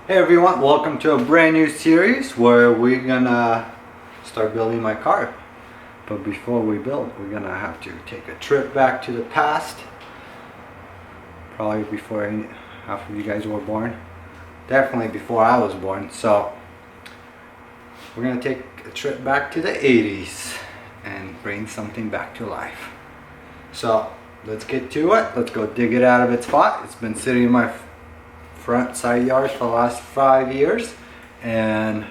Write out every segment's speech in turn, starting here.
Hey everyone, welcome to a brand new series where we're gonna start building my car. But before we build, we're gonna have to take a trip back to the past. Probably before half of you guys were born. Definitely before I was born. So we're gonna take a trip back to the 80s and bring something back to life. So let's get to it. Let's go dig it out of its spot. It's been sitting in my front side yards for the last 5 years and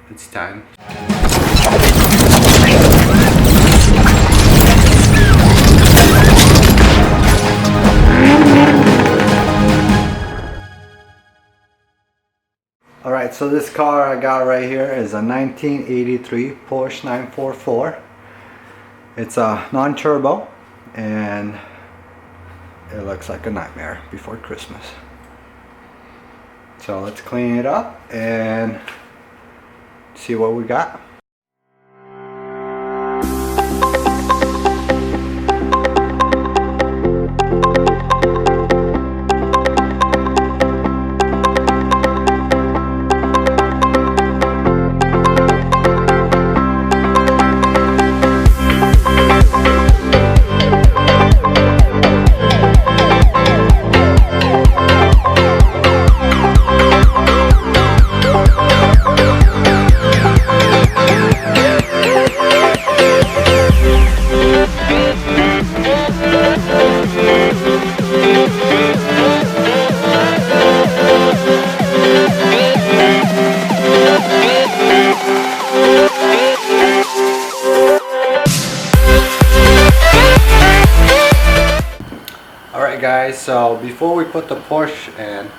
it's time. Alright, so this car I got right here is a 1983 Porsche 944. It's a non-turbo and it looks like a nightmare before Christmas. So let's clean it up and see what we got. Alright guys, so before we put the Porsche in,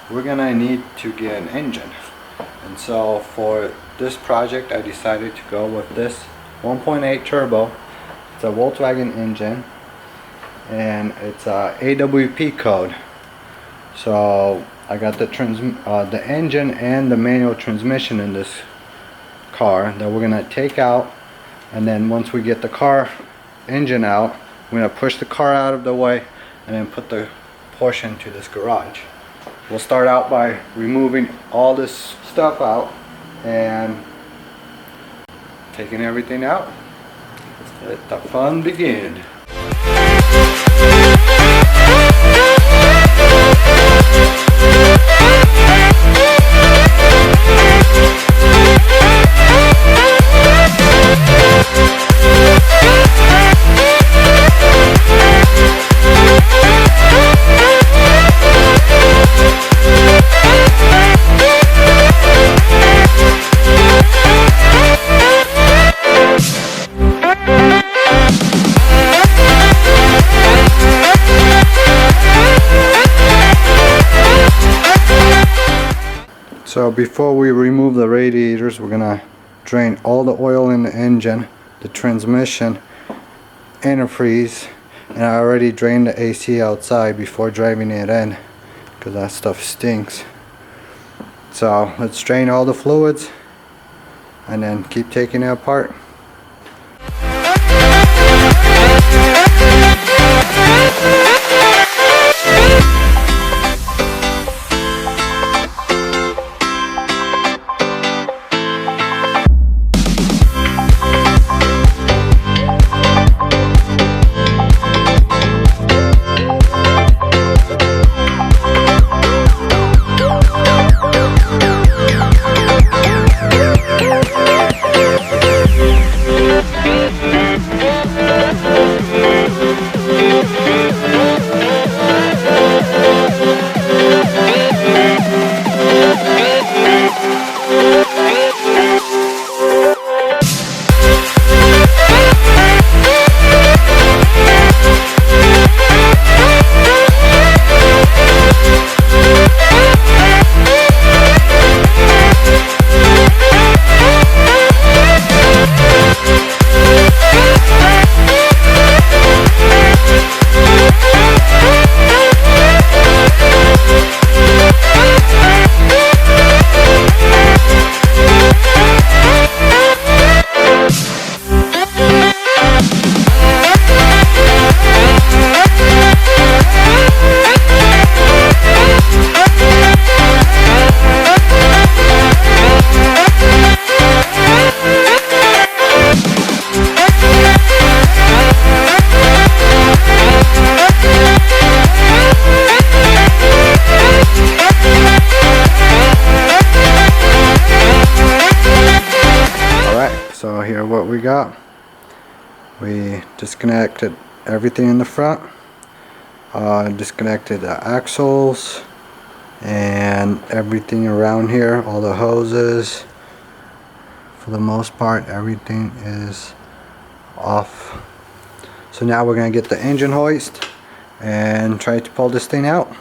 we're gonna need to get an engine. And so for this project I decided to go with this 1.8 turbo. It's a Volkswagen engine and it's a AWP code. So I got the engine and the manual transmission in this car that we're gonna take out, and then once we get the car engine out, we're gonna push the car out of the way and then put the Porsche into this garage. We'll start out by removing all this stuff out and taking everything out. Let the fun begin. So before we remove the radiators, we're gonna drain all the oil in the engine, the transmission, antifreeze, and I already drained the AC outside before driving it in because that stuff stinks. So let's drain all the fluids and then keep taking it apart. what we got. We disconnected everything in the front, disconnected the axles and everything around here, all the hoses. For the most part, everything is off. So now we're going to get the engine hoist and try to pull this thing out.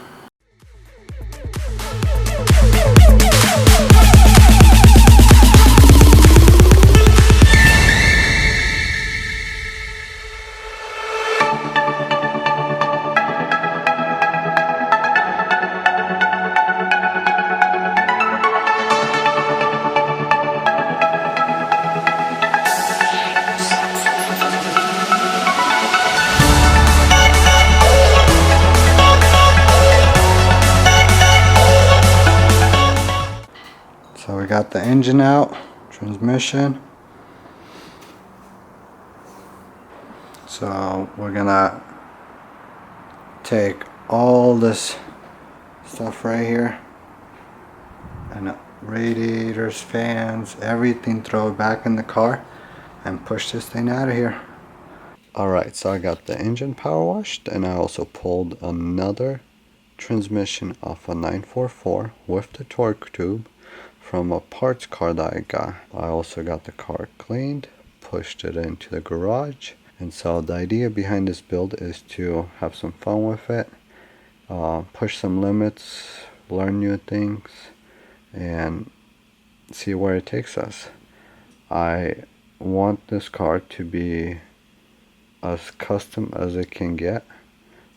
So we got the engine out, transmission. So we're gonna take all this stuff right here, and radiators, fans, everything, throw it back in the car and push this thing out of here. Alright, so I got the engine power washed, and I also pulled another transmission off a 944 with the torque tube from a parts car that I got. I also got the car cleaned, pushed it into the garage, and so the idea behind this build is to have some fun with it, push some limits, learn new things, and see where it takes us. I want this car to be as custom as it can get,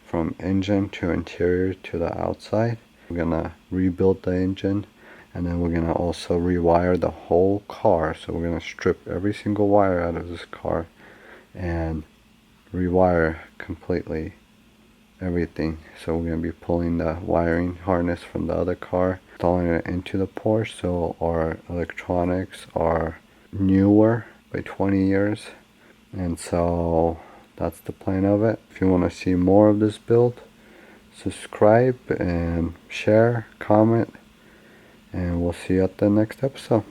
from engine to interior to the outside. We're gonna rebuild the engine, and then we're gonna also rewire the whole car. So we're gonna strip every single wire out of this car and rewire completely everything. So we're gonna be pulling the wiring harness from the other car, installing it into the Porsche, so our electronics are newer by 20 years. And so that's the plan of it. If you want to see more of this build, subscribe and share, comment, and we'll see you at the next episode.